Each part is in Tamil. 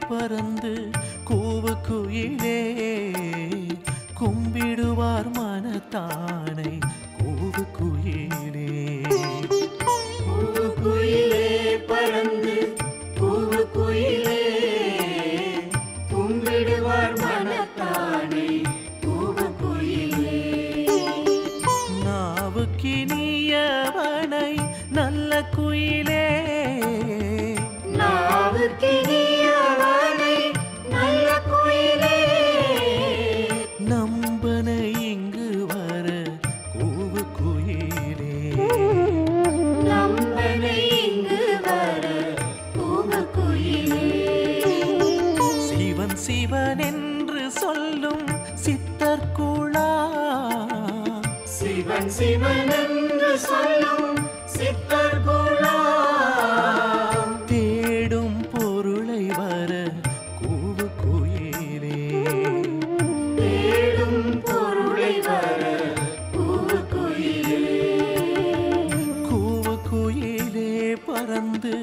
பறந்து கூவு குயிலே கும்பிடுவார் மனத்தானை கூவு குயிலே. கூவு குயிலே பறந்து கூவு குயிலே கும்பிடுவார் மனத்தானை கூவு குயிலே. நாவுக்கினியவனை நல்ல குயிலே நாவுக்கினியவனை நல்ல குயிலே நம்பனை இங்கு வர கூவு குயிலே. நம்பனை இங்கு வர கூவு குயிலே. சிவன் சிவன் என்று சொல்லும் சித்தர்குழா சிவன் சிவன் என்று சொல்லும் சித்தர்குழா தேடும் பொருளை வர கூவு குயிலே. தேடும் பொருளை வர கூவு குயிலே. கூவு குயிலே பறந்து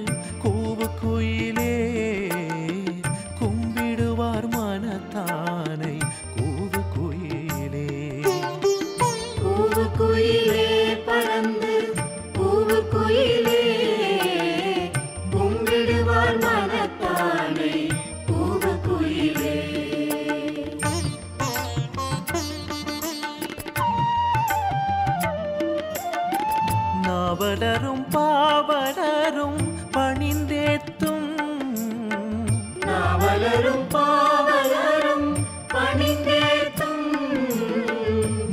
கூவு குயிலே கும்பிடுவார் மனத்தானை கூவு குயிலே. கூவு குயிலே பறந்து கூவு குயிலே கும்பிடுவார் மனத்தானை கூவு குயிலே. நாவலரும் பாவலரும் பணிந்தேத்தும் நாவலரும் பாவலரும் பணிந்தேத்தும்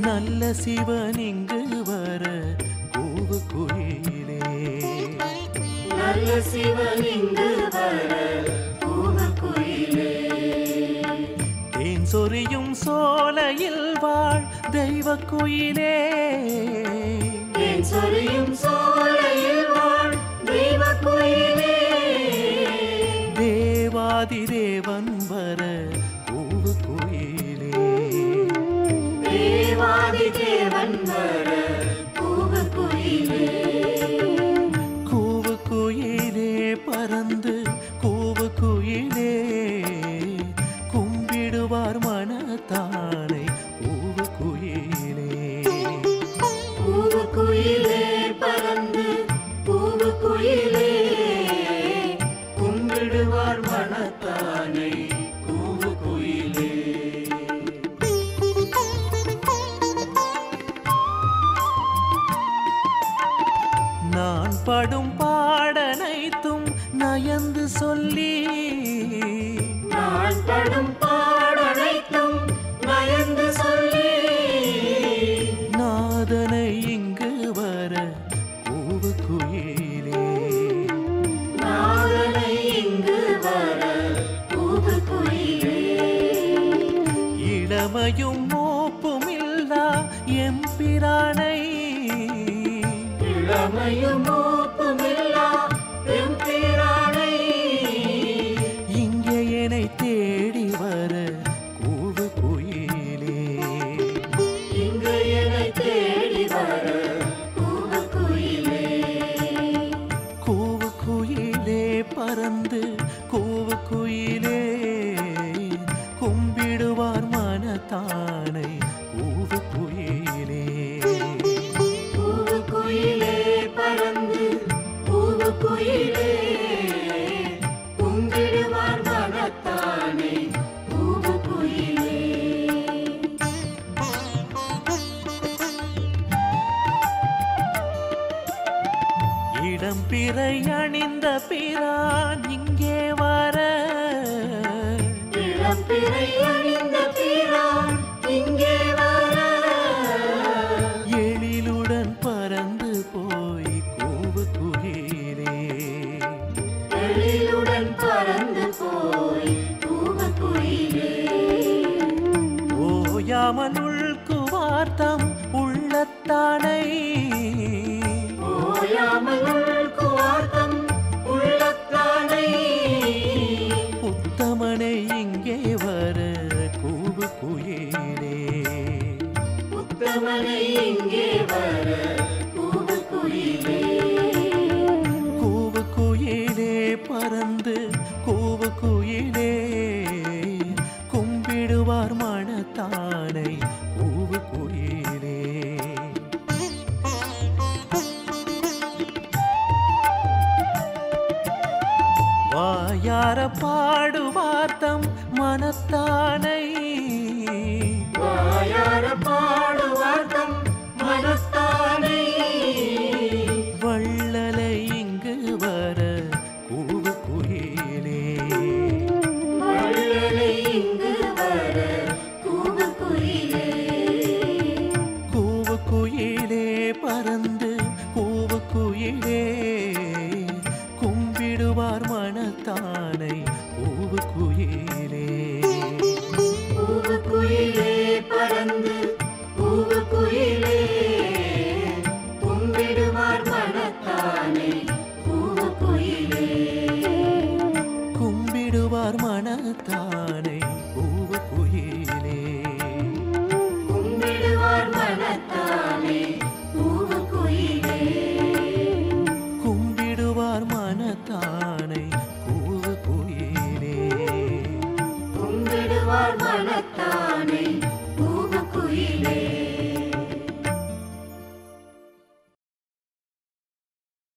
நல்ல சிவன் இங்கு வர கூவு குயிலே. நல்ல சிவன் இங்கு வர கூவு குயிலே. தேன் சொரியும் சோலையில் வாழ் தெய்வ குயிலே. தேன் சொரியும் சோலையில் வாழ் தெய்வ குயிலே. தேவாதி தேவன் வர கூவு குயிலே. தேவாதி தேவன் வர கூவு குயிலே. கூவு குயிலே பறந்து கூவு குயிலே கும்பிடுவார் மனத்தானை கூவு குயிலே. கூவு குயிலே பறந்து கூவு குயிலே கும்பிடுவார் மனத்தானை கூவு குயிலே. நான் படும் பாடனைத்தும் நயந்து சொல்லி நான் படும் பாடனைத்தும் நயந்து சொல்லி நாதனை இங்கு வர கூவு குயிலே. நாதனை இங்கு வர கூவு குயிலே. இளமையும் மூப்பும் இல்லா எம்பிரானை இளமையும் மூப்புமில்லா எம்பிரானை இங்கே என்னை தேடி வர கூவு குயிலே. இங்கு என்னை தேடி வர கூவு குயிலே. கூவு குயிலே பறந்து கூவு குயிலே கும்பிடுவார் மனத்தானை கூவு குயிலே. கூவு குயிலே பறந்து கூவு குயிலே கும்பிடுவார் மனத்தானை கூவு குயிலே. இடம் பிறை அணிந்த பிரான் இங்கே வர இளம்பிறை அணிந்த பிரான் இங்கே வர எழிலுடன் பறந்து போய் கூவு குயிலே. எழிலுடன் பறந்து போய் கூவு குயிலே. ஓயாமல் உள்குவார்த்தம் உள்ளத்தானை ஓயாமல் உள்குவார்த்தம் உள்ளத்தானை உத்தமனை இங்கே வர கூவு குயிலே. உத்தமனை இங்கே வர கூவு குயிலே. கூவு குயிலே பறந்து வாயார பாடுவார்த்தம் மனத்தானை வாயார பாடுவார்த்தம் மனத்தானை வள்ளலை இங்கு வர கூவு குயிலே வள்ளலை இங்கு வர கூவு குயிலே கூவு குயிலே பறந்து கூவு குயிலே கும்பிடுவார் மனத்தானை கூவு குயிலே கூவு குயிலே பறந்து கூவு குயிலே கும்பிடுவார் மனத்தானை